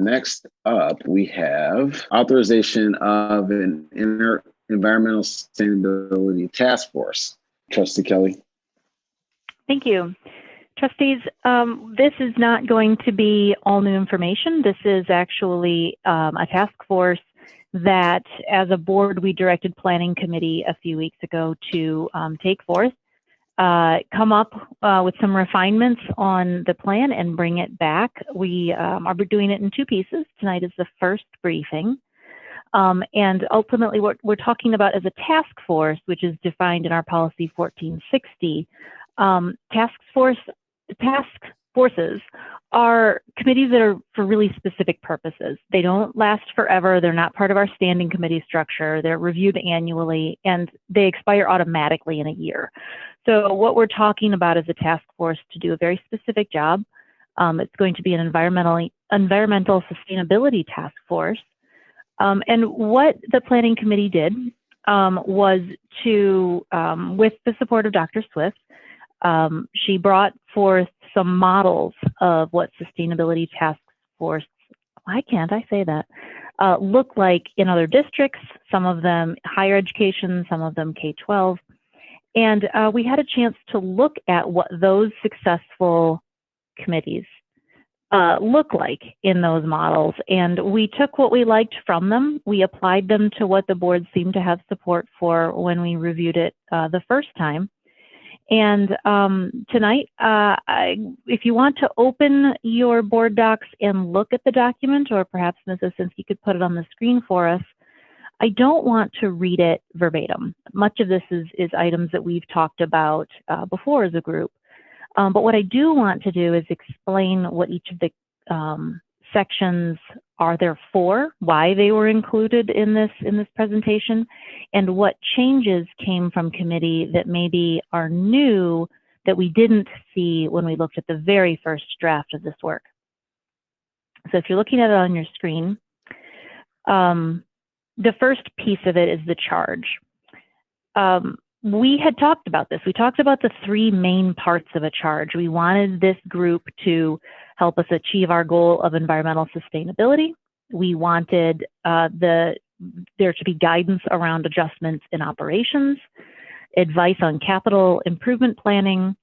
Next up, we have authorization of an environmental sustainability task force. Trustee Kelly. Thank you. Trustees, this is not going to be all new information. This is actually a task force that, as a board, we directed Planning Committee a few weeks ago to take forth, come up with some refinements on the plan and bring it back. We are doing it in two pieces. Tonight is the first briefing. And ultimately, what we're talking about as a task force, which is defined in our policy 1460. Task forces are committees that are for really specific purposes. They don't last forever. They're not part of our standing committee structure. They're reviewed annually, and they expire automatically in a year. So what we're talking about is a task force to do a very specific job. It's going to be an environmental sustainability task force. And what the Planning Committee did was to, with the support of Dr. Swift, she brought forth some models of what sustainability task force, why can't I say that, look like in other districts, some of them higher education, some of them K-12. And we had a chance to look at what those successful committees look like in those models. And we took what we liked from them. We applied them to what the board seemed to have support for when we reviewed it the first time. And tonight, if you want to open your board docs and look at the document, or perhaps Mrs. Sinsky could put it on the screen for us, I don't want to read it verbatim. Much of this is items that we've talked about before as a group. But what I do want to do is explain what each of the sections are there for, why they were included in this presentation, and what changes came from committee that maybe are new that we didn't see when we looked at the very first draft of this work. So if you're looking at it on your screen, the first piece of it is the charge. We had talked about this. We talked about the three main parts of a charge. We wanted this group to help us achieve our goal of environmental sustainability. We wanted there to be guidance around adjustments in operations, advice on capital improvement planning,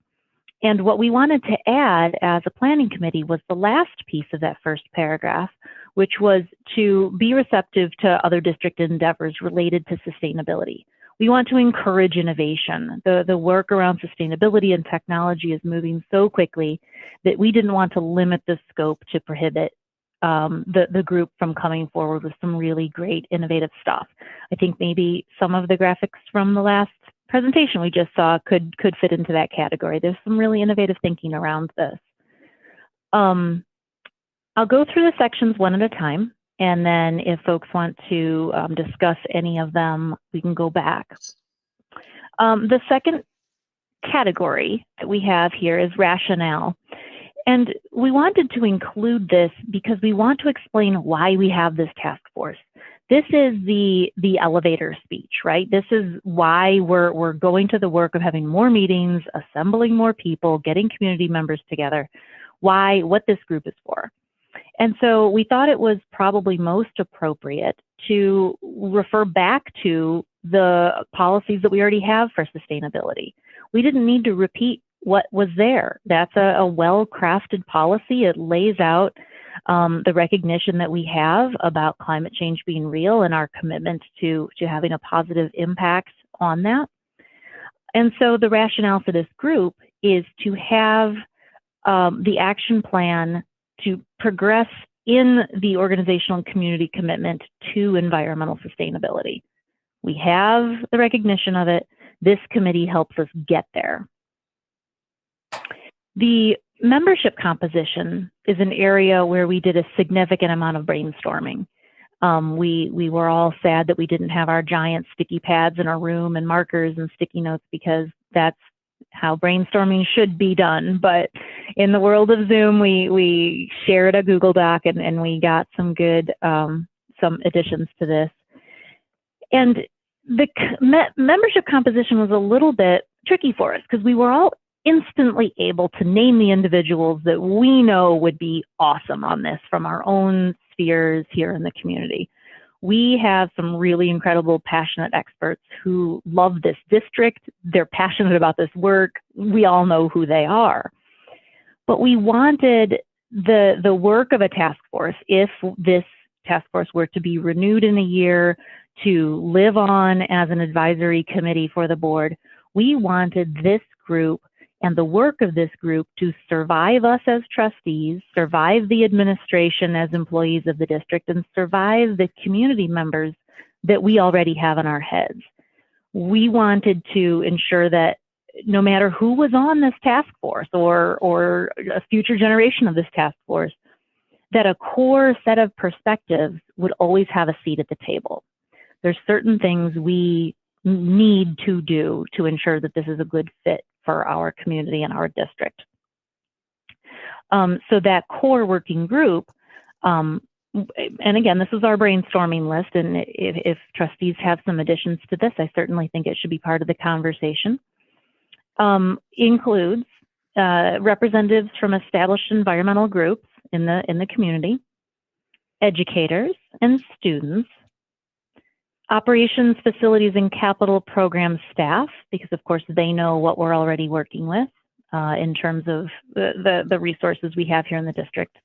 and what we wanted to add as a planning committee was the last piece of that first paragraph, which was to be receptive to other district endeavors related to sustainability. We want to encourage innovation. The work around sustainability and technology is moving so quickly that we didn't want to limit the scope to prohibit the group from coming forward with some really great innovative stuff. I think maybe some of the graphics from the last presentation we just saw could fit into that category. There's some really innovative thinking around this. I'll go through the sections one at a time. And then if folks want to discuss any of them, we can go back. The second category that we have here is rationale. And we wanted to include this because we want to explain why we have this task force. This is the elevator speech, right? This is why we're going to the work of having more meetings, assembling more people, getting community members together, what this group is for. And so we thought it was probably most appropriate to refer back to the policies that we already have for sustainability. We didn't need to repeat what was there. That's a well-crafted policy. It lays out the recognition that we have about climate change being real and our commitment to having a positive impact on that. And so the rationale for this group is to have the action plan to progress in the organizational and community commitment to environmental sustainability. We have the recognition of it. This committee helps us get there. The membership composition is an area where we did a significant amount of brainstorming. We were all sad that we didn't have our giant sticky pads in our room and markers and sticky notes, because that's how brainstorming should be done. But in the world of Zoom, we shared a Google Doc and we got some good, some additions to this. And the membership composition was a little bit tricky for us because we were all instantly able to name the individuals that we know would be awesome on this from our own spheres here in the community. We have some really incredible, passionate experts who love this district. They're passionate about this work. We all know who they are. But we wanted the work of a task force, if this task force were to be renewed in a year, to live on as an advisory committee for the board, we wanted this group and the work of this group to survive us as trustees, survive the administration as employees of the district, and survive the community members that we already have in our heads. We wanted to ensure that no matter who was on this task force or a future generation of this task force, that a core set of perspectives would always have a seat at the table. There's certain things we need to do to ensure that this is a good fit for our community and our district. So that core working group, and again, this is our brainstorming list, and if trustees have some additions to this, I certainly think it should be part of the conversation, includes representatives from established environmental groups in the community, educators and students, operations, facilities, and capital program staff, because of course they know what we're already working with in terms of the resources we have here in the district.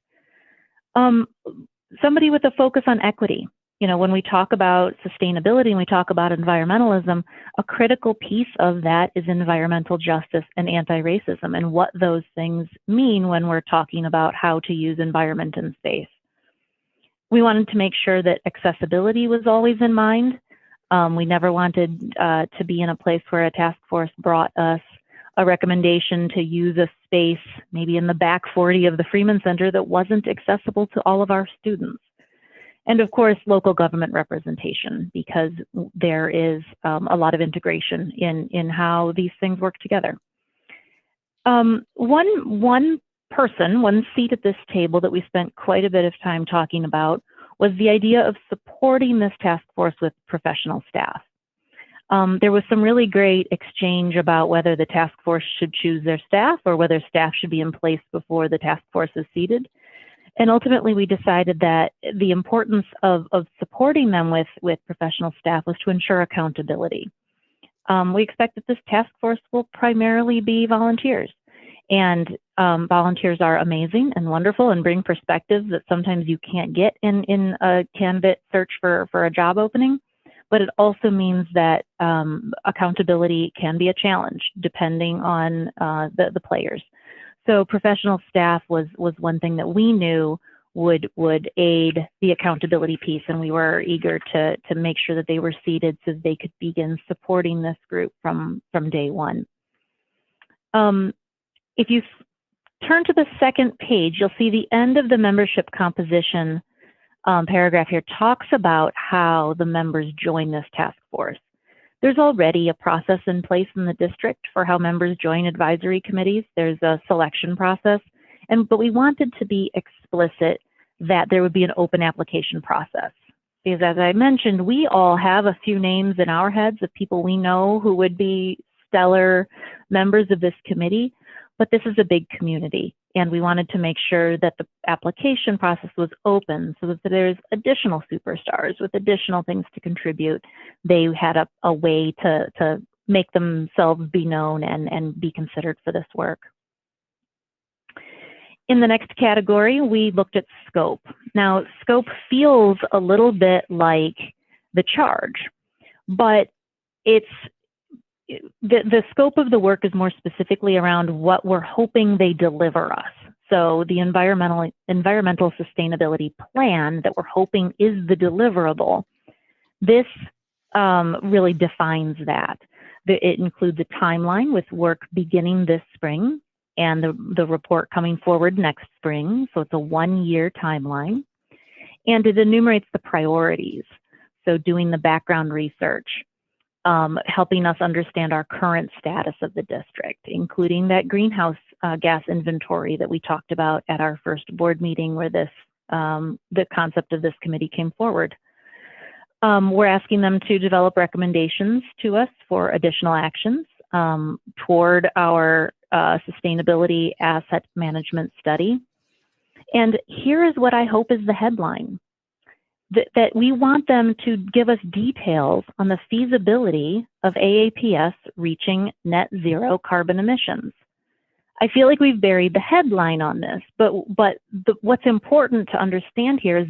Somebody with a focus on equity. You know, when we talk about sustainability and we talk about environmentalism, a critical piece of that is environmental justice and anti-racism and what those things mean when we're talking about how to use environment and space. We wanted to make sure that accessibility was always in mind. We never wanted to be in a place where a task force brought us a recommendation to use a space maybe in the back 40 of the Freeman Center that wasn't accessible to all of our students. And of course, local government representation, because there is a lot of integration in how these things work together. One seat at this table that we spent quite a bit of time talking about was the idea of supporting this task force with professional staff. There was some really great exchange about whether the task force should choose their staff or whether staff should be in place before the task force is seated. And ultimately, we decided that the importance of supporting them with professional staff was to ensure accountability. We expect that this task force will primarily be volunteers. And volunteers are amazing and wonderful and bring perspectives that sometimes you can't get in a candidate search for a job opening. But it also means that accountability can be a challenge depending on the players. So professional staff was one thing that we knew would aid the accountability piece, and we were eager to make sure that they were seated so they could begin supporting this group from day one. If you turn to the second page, you'll see the end of the membership composition paragraph here talks about how the members join this task force. There's already a process in place in the district for how members join advisory committees. There's a selection process, but we wanted to be explicit that there would be an open application process. Because as I mentioned, we all have a few names in our heads of people we know who would be stellar members of this committee, but this is a big community. And we wanted to make sure that the application process was open so that there's additional superstars with additional things to contribute. They had a way to make themselves be known and be considered for this work. In the next category, we looked at scope. Now, scope feels a little bit like the charge, but the scope of the work is more specifically around what we're hoping they deliver us. So the environmental sustainability plan that we're hoping is the deliverable, this really defines that. It includes a timeline with work beginning this spring and the report coming forward next spring. So it's a 1-year timeline. And it enumerates the priorities. So doing the background research, helping us understand our current status of the district, including that greenhouse gas inventory that we talked about at our first board meeting where the concept of this committee came forward. We're asking them to develop recommendations to us for additional actions toward our sustainability asset management study. And here is what I hope is the headline. that we want them to give us details on the feasibility of AAPS reaching net zero carbon emissions. I feel like we've buried the headline on this, but what's important to understand here is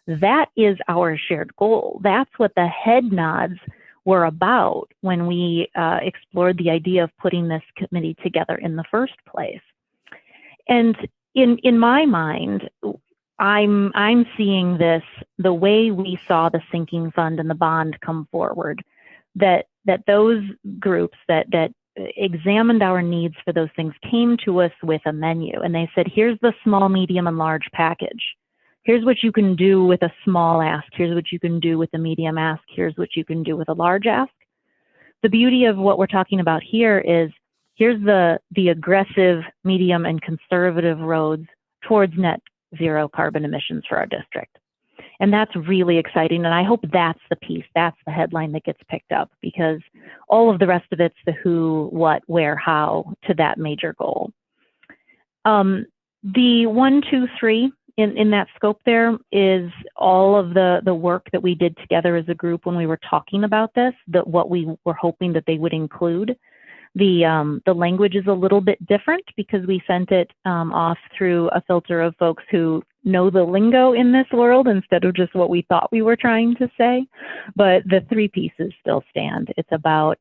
that is our shared goal. That's what the head nods were about when we explored the idea of putting this committee together in the first place. And in my mind, I'm seeing this the way we saw the sinking fund and the bond come forward, that those groups that examined our needs for those things came to us with a menu, and they said, here's the small, medium, and large package. Here's what you can do with a small ask. Here's what you can do with a medium ask. Here's what you can do with a large ask. The beauty of what we're talking about here is, here's the aggressive, medium, and conservative roads towards net zero carbon emissions for our district. And that's really exciting. And I hope that's the piece, that's the headline that gets picked up, because all of the rest of it's the who, what, where, how to that major goal. The 1, 2, 3 in that scope there is all of the work that we did together as a group when we were talking about this, what we were hoping that they would include. The language is a little bit different because we sent it off through a filter of folks who know the lingo in this world instead of just what we thought we were trying to say. But the 3 pieces still stand. It's about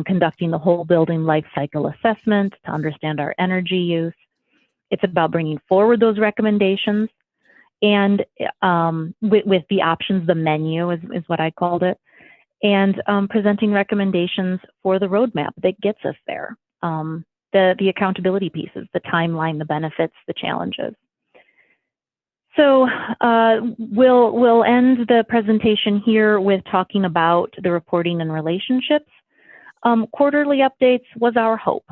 conducting the whole building life cycle assessment to understand our energy use. It's about bringing forward those recommendations, and with the options, the menu is what I called it, and presenting recommendations for the roadmap that gets us there. The accountability pieces, the timeline, the benefits, the challenges. So we'll end the presentation here with talking about the reporting and relationships. Quarterly updates was our hope.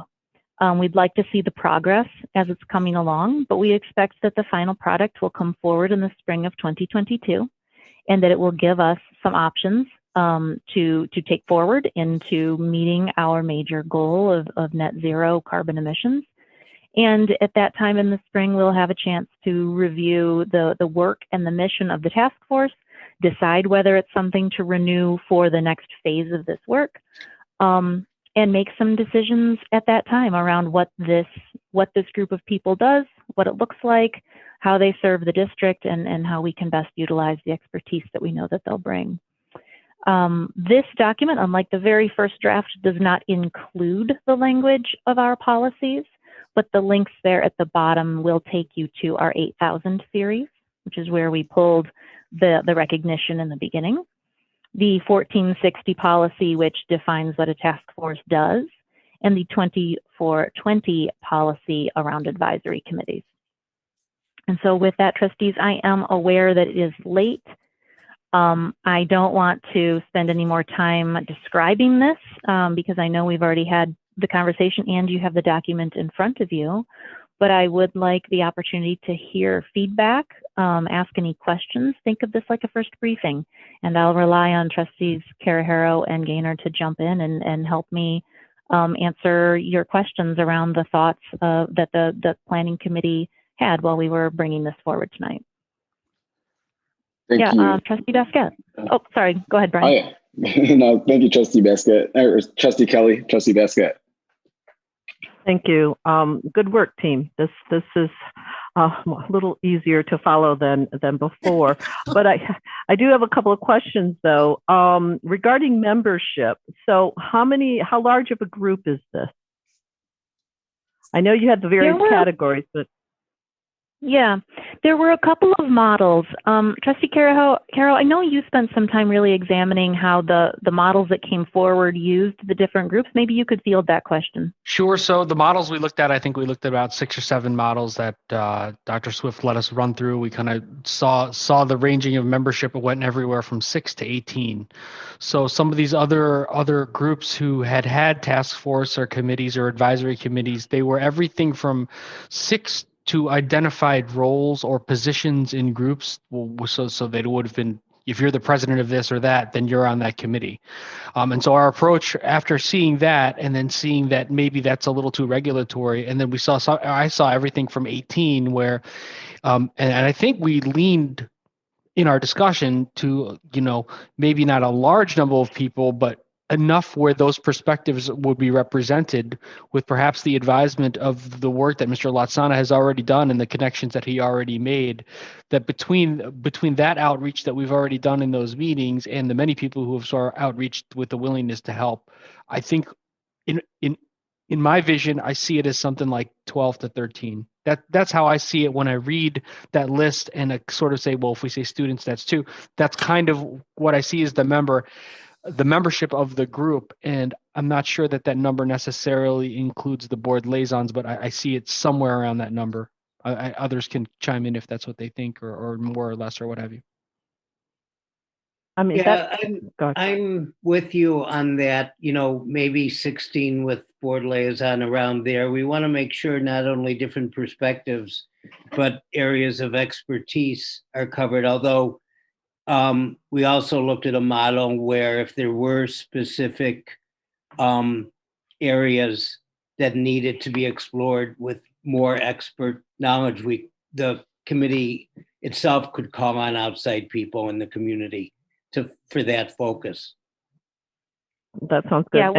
We'd like to see the progress as it's coming along, but we expect that the final product will come forward in the spring of 2022, and that it will give us some options to take forward into meeting our major goal of net zero carbon emissions. And at that time in the spring, we'll have a chance to review the work and the mission of the task force, decide whether it's something to renew for the next phase of this work, and make some decisions at that time around what this group of people does, what it looks like, how they serve the district, and how we can best utilize the expertise that we know that they'll bring. This document, unlike the very first draft, does not include the language of our policies, but the links there at the bottom will take you to our 8000 series, which is where we pulled the recognition in the beginning. The 1460 policy, which defines what a task force does, and the 2420 policy around advisory committees. And so with that, trustees, I am aware that it is late. I don't want to spend any more time describing this because I know we've already had the conversation and you have the document in front of you, but I would like the opportunity to hear feedback, ask any questions. Think of this like a first briefing, and I'll rely on trustees Caraharo and Gaynor to jump in and help me answer your questions around the thoughts that the planning committee had while we were bringing this forward tonight. Thank you. Trustee Baskett. Oh, sorry. Go ahead, Brian. Oh, yeah. No, thank you, Trustee Baskett. Or Trustee Kelly, Trustee Baskett. Thank you. Good work, team. This is a little easier to follow than before. But I do have a couple of questions though regarding membership. So how large of a group is this? I know you had the various categories, but yeah, there were a couple of models. Trustee Carol, I know you spent some time really examining how the models that came forward used the different groups. Maybe you could field that question. Sure. So the models we looked at, I think we looked at about 6 or 7 models that Dr. Swift let us run through. We kind of saw the ranging of membership. It went everywhere from 6 to 18. So some of these other groups who had task force or committees or advisory committees, they were everything from 6 to identified roles or positions in groups. So that it would have been, if you're the president of this or that, then you're on that committee. And so our approach after seeing that, and then seeing that maybe that's a little too regulatory, and then I saw everything from 18 where, and I think we leaned in our discussion to, maybe not a large number of people, but enough where those perspectives would be represented with perhaps the advisement of the work that Mr. Latsana has already done and the connections that he already made, that between that outreach that we've already done in those meetings and the many people who have sort of outreached with the willingness to help, I think in my vision, I see it as something like 12 to 13. That's how I see it when I read that list and I sort of say, well, if we say students, that's 2. That's kind of what I see as the membership of the group. And I'm not sure that number necessarily includes the board liaisons, but I see it somewhere around that number. Others can chime in if that's what they think or more or less or what have you. I mean, Yeah, I'm with you on that, maybe 16 with board liaison around there. We want to make sure not only different perspectives, but areas of expertise are covered. Although we also looked at a model where if there were specific areas that needed to be explored with more expert knowledge, the committee itself could call on outside people in the community for that focus. That sounds good. Yeah,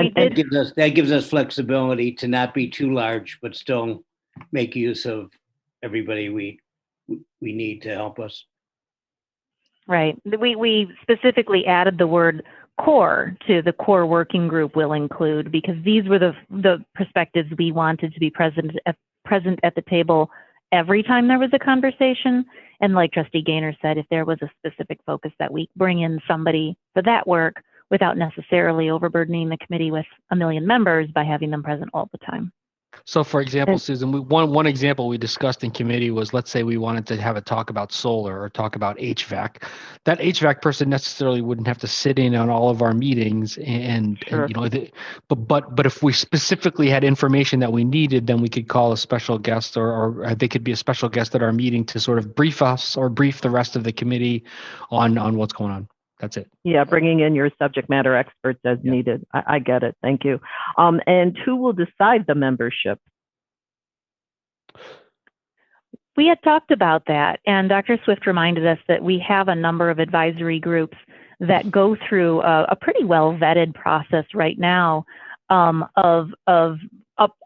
That gives us flexibility to not be too large, but still make use of everybody we need to help us. Right. We specifically added the word core to the core working group will include, because these were the perspectives we wanted to be present at the table every time there was a conversation. And like Trustee Gaynor said, if there was a specific focus that week, bring in somebody for that work without necessarily overburdening the committee with a million members by having them present all the time. So for example, Susan, one example we discussed in committee was, let's say we wanted to have a talk about solar or talk about HVAC. That HVAC person necessarily wouldn't have to sit in on all of our meetings Sure. but if we specifically had information that we needed, then we could call a special guest or they could be a special guest at our meeting to sort of brief us or brief the rest of the committee on what's going on. That's it. Yeah, bringing in your subject matter experts as needed. I get it. Thank you. And who will decide the membership? We had talked about that, and Dr. Swift reminded us that we have a number of advisory groups that go through a pretty well vetted process right now of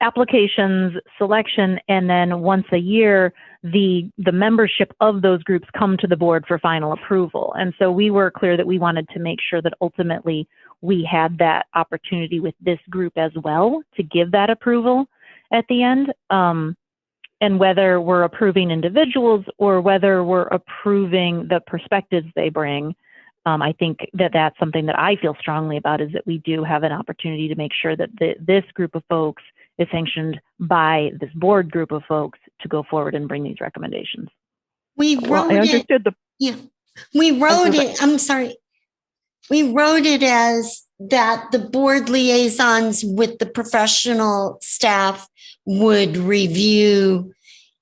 applications, selection, and then once a year, the membership of those groups come to the board for final approval. And so we were clear that we wanted to make sure that ultimately we had that opportunity with this group as well to give that approval at the end. And whether we're approving individuals or whether we're approving the perspectives they bring, I think that that's something that I feel strongly about, is that we do have an opportunity to make sure that this group of folks is sanctioned by this board group of folks to go forward and bring these recommendations. We wrote it. Yeah, we wrote it. I'm sorry. We wrote it as that the board liaisons with the professional staff would review.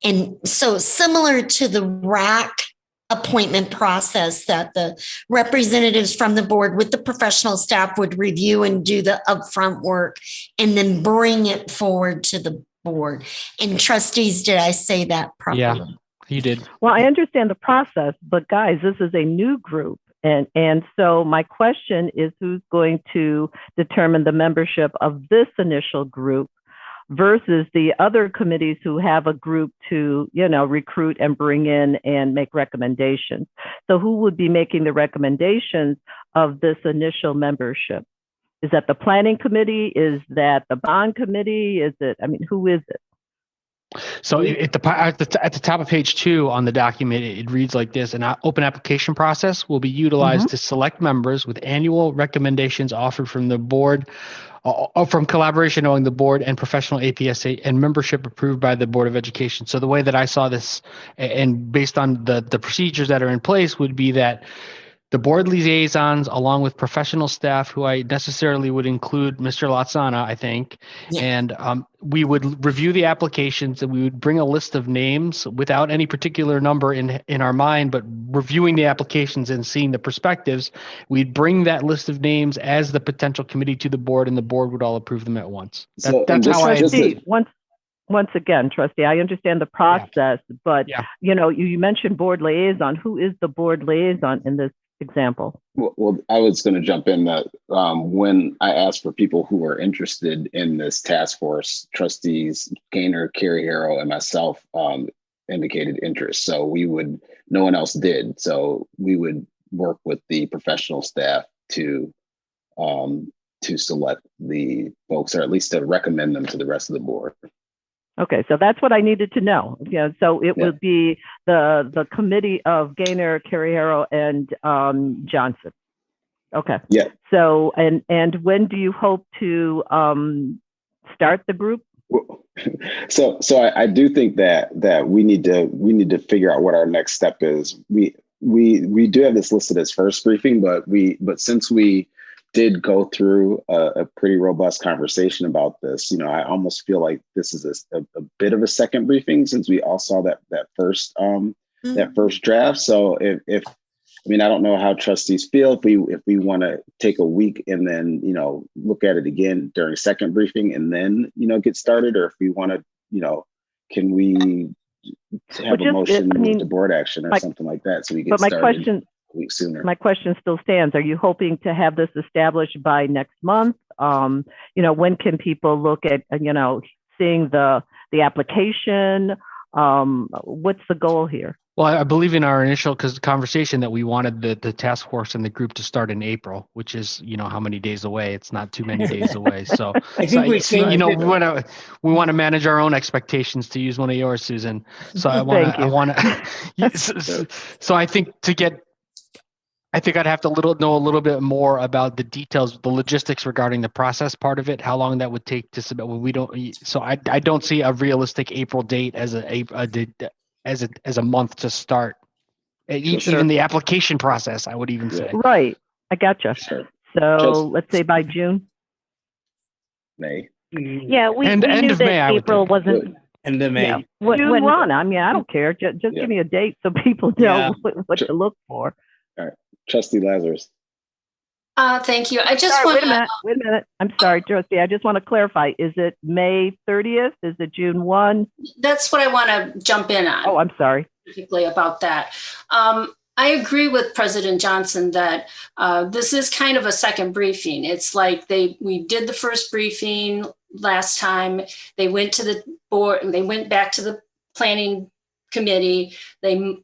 And so similar to the RAC appointment process, that the representatives from the board with the professional staff would review and do the upfront work and then bring it forward to the board. And trustees, did I say that properly? Yeah, you did. Well, I understand the process, but guys, this is a new group. And so my question is, who's going to determine the membership of this initial group versus the other committees who have a group to, recruit and bring in and make recommendations? So who would be making the recommendations of this initial membership? Is that the planning committee? Is that the bond committee? Who is it? So at the top of page 2 on the document, it reads like this: an open application process will be utilized to select members with annual recommendations offered from the board, from collaboration among the board and professional APSA, and membership approved by the Board of Education. So the way that I saw this, and based on the procedures that are in place, would be that the board liaisons, along with professional staff, who I necessarily would include Mr. Latsana, I think, and we would review the applications, and we would bring a list of names without any particular number in our mind, but reviewing the applications and seeing the perspectives. We'd bring that list of names as the potential committee to the board, and the board would all approve them at once. That's how I see it. once again, trustee, I understand the process, but you know, you mentioned board liaison. Who is the board liaison in this example? Well, I was going to jump in that when I asked for people who were interested in this task force, trustees Gaynor, Carrie Harrow, and myself indicated interest. So no one else did. So we would work with the professional staff to select the folks, or at least to recommend them to the rest of the board. Okay, so that's what I needed to know. Yeah, so it would be the committee of Gaynor, Carrie Harrow, and Johnson. Okay. Yeah. So and when do you hope to start the group? So I do think that we need to figure out what our next step is. We do have this listed as first briefing, but since we did go through a pretty robust conversation about this, you know, I almost feel like this is a bit of a second briefing, since we all saw that first draft. So if I mean, I don't know how trustees feel if we want to take a week and then, you know, look at it again during second briefing and then, you know, get started, or if we want to, you know, can we have a motion to board action or something like that, so we get started a week sooner. My question still stands. Are you hoping to have this established by next month? You know, when can people look at, you know, seeing the application? What's the goal here? Well, I believe in our initial conversation that we wanted the task force and the group to start in April, which is, you know, how many days away? It's not too many days away. So, we want to manage our own expectations, to use one of yours, Susan. So I want to. So I think I'd have to know a little bit more about the details, the logistics regarding the process part of it, how long that would take to submit. Well, we don't. So I don't see a realistic April date as a month to start. Even the application process, I would even say. Right. I gotcha. Sure. So let's say by June. May. Yeah, we end knew of that May, April wasn't. End of May. Yeah. June 1. I mean, I don't care. Just give me a date so people know what to look for. All right. Trustee Lazarus. Thank you. I just want to. Wait a minute. I'm sorry, Trustee. I just want to clarify. Is it May 30th? Is it June 1? That's what I want to jump in on. Oh, I'm sorry. Particularly about that. I agree with President Johnson that this is kind of a second briefing. It's like we did the first briefing last time. They went to the board. They went back to the planning committee. They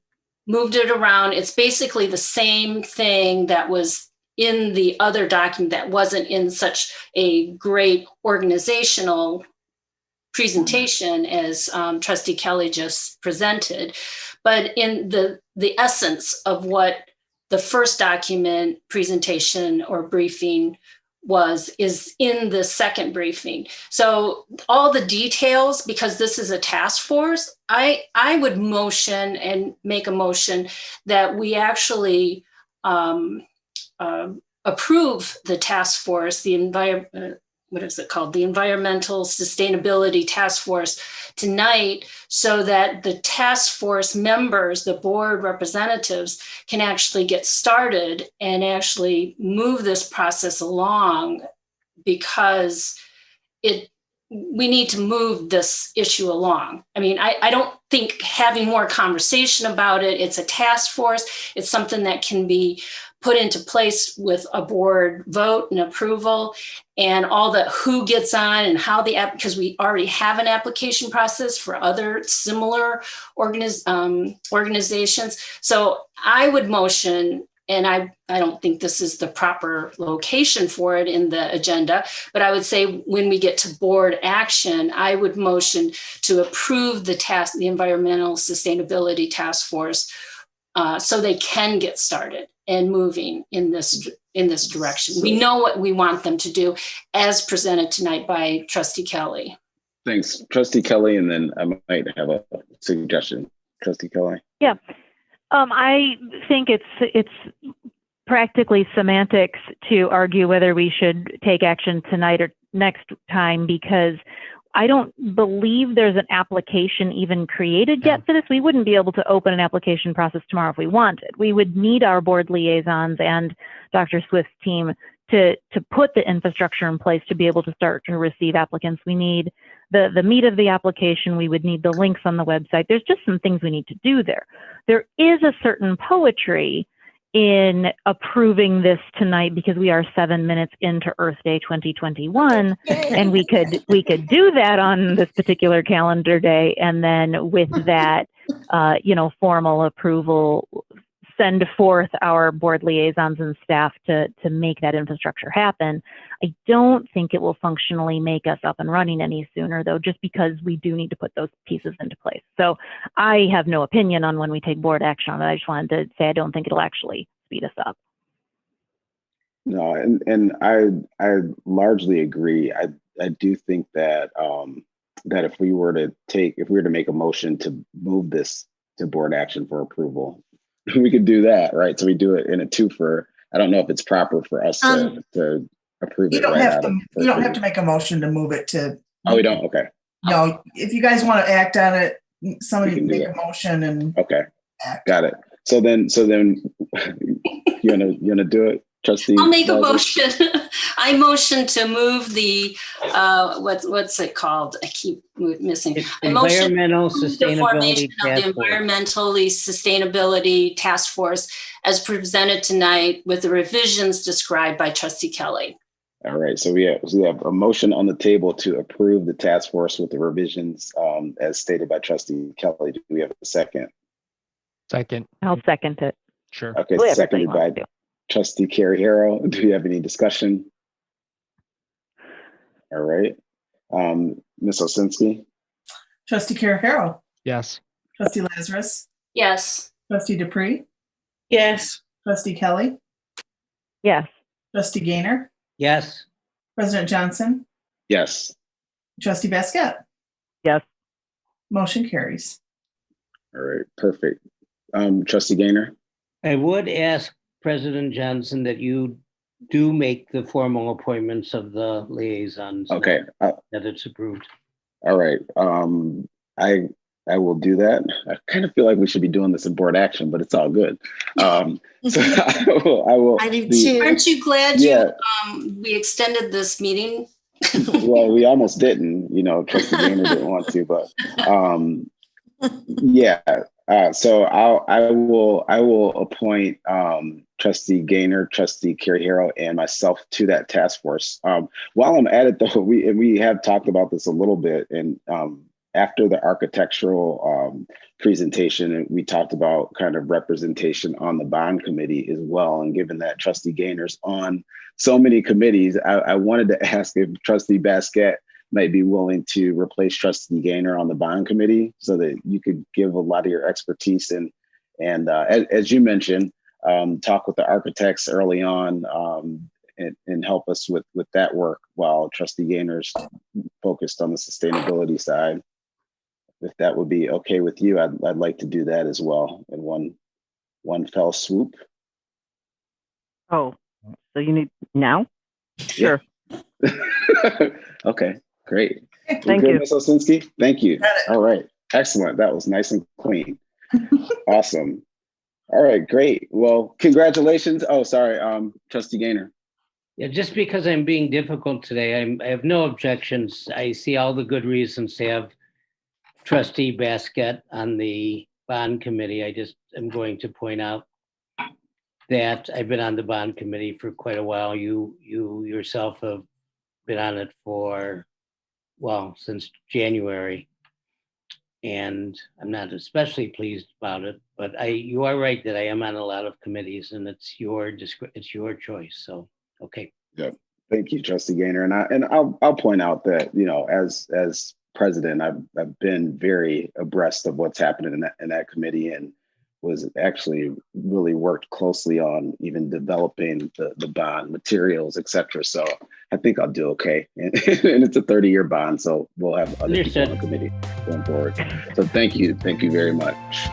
moved it around. It's basically the same thing that was in the other document that wasn't in such a great organizational presentation as Trustee Kelly just presented. But in the essence of what the first document presentation or briefing is in the second briefing. So all the details, because this is a task force, I would motion and make a motion that we actually approve the task force, the Environmental Sustainability Task Force tonight, so that the task force members, the board representatives, can actually get started and actually move this process along, because we need to move this issue along. I mean, I don't think having more conversation about it, it's a task force, it's something that can be put into place with a board vote and approval, and all the who gets on and how because we already have an application process for other similar organizations. So I would motion, and I don't think this is the proper location for it in the agenda, but I would say when we get to board action, I would motion to approve the Environmental Sustainability Task Force, so they can get started and moving in this direction. We know what we want them to do, as presented tonight by Trustee Kelly. Thanks, Trustee Kelly, and then I might have a suggestion. Trustee Kelly. Yeah, I think it's practically semantics to argue whether we should take action tonight or next time, because I don't believe there's an application even created yet for this. We wouldn't be able to open an application process tomorrow if we wanted. We would need our board liaisons and Dr. Swift's team to put the infrastructure in place to be able to start to receive applicants. We need the meat of the application. We would need the links on the website. There's just some things we need to do there. There is a certain poetry in approving this tonight because we are 7 minutes into Earth Day 2021, and we could do that on this particular calendar day, and then with that, formal approval, send forth our board liaisons and staff to make that infrastructure happen. I don't think it will functionally make us up and running any sooner, though, just because we do need to put those pieces into place. So I have no opinion on when we take board action on it. I just wanted to say I don't think it'll actually speed us up. No, and I largely agree. I do think that that if we were to make a motion to move this to board action for approval, we could do that, right? So we do it in a twofer. I don't know if it's proper for us to approve it. You don't have to make a motion to move it to. Oh, we don't. Okay. No, if you guys want to act on it, somebody can make a motion and. Okay. Act. Got it. So then you wanna do it, Trustee? I'll make a motion. I motion to move the what's it called? I keep missing. Environmental The formation Sustainability of the Task Force. Environmentally Sustainability Task Force as presented tonight with the revisions described by Trustee Kelly. All right. So we have a motion on the table to approve the task force with the revisions as stated by Trustee Kelly. Do we have a second? Second. I'll second it. Sure. Okay, Whatever seconded they by want to do. Trustee Carrie Harrell. Do you have any discussion? All right. Ms. Osinski? Trustee Caraharo, Yes. Trustee Lazarus, Yes. Trustee Dupree, Yes. Trustee Kelly, Yes. Trustee Gaynor, Yes. President Johnson, Yes. Trustee Basquette. Yes. Motion carries. All right, perfect. Trustee Gaynor? I would ask President Johnson that you do make the formal appointments of the liaisons. Okay. That it's approved. All right. I will do that. I kind of feel like we should be doing this in board action, but it's all good. So I will. I do too. Aren't you glad we extended this meeting? Well, we almost didn't, Trustee Gaynor didn't want to, but yeah. So I will appoint Trustee Gaynor, Trustee Carrie Harrell, and myself to that task force. While I'm at it, though, we have talked about this a little bit, and after the architectural presentation, we talked about kind of representation on the bond committee as well. And given that Trustee Gaynor's on so many committees, I wanted to ask if Trustee Basquette might be willing to replace Trustee Gaynor on the bond committee so that you could give a lot of your expertise and as you mentioned, talk with the architects early on and help us with that work while Trustee Gaynor's focused on the sustainability side. If that would be okay with you, I'd like to do that as well in one fell swoop. Oh, so you need now? Sure. Okay, great. Thank you. Ms. Osinski? Thank you. All right, excellent. That was nice and clean. Awesome. All right, great. Well, congratulations. Oh, sorry, Trustee Gaynor. Yeah, just because I'm being difficult today, I have no objections. I see all the good reasons to have Trustee Basquette on the bond committee. I just am going to point out that I've been on the bond committee for quite a while. You yourself have been on it for, well, since January. And I'm not especially pleased about it, but you are right that I am on a lot of committees and it's your choice. So, okay. Yeah. Thank you, Trustee Gaynor. And I'll point out that, as president, I've been very abreast of what's happening in that committee and was actually really worked closely on even developing the bond materials, et cetera. So I think I'll do okay. And it's a 30-year bond, so we'll have other people on the committee going forward. So thank you very much.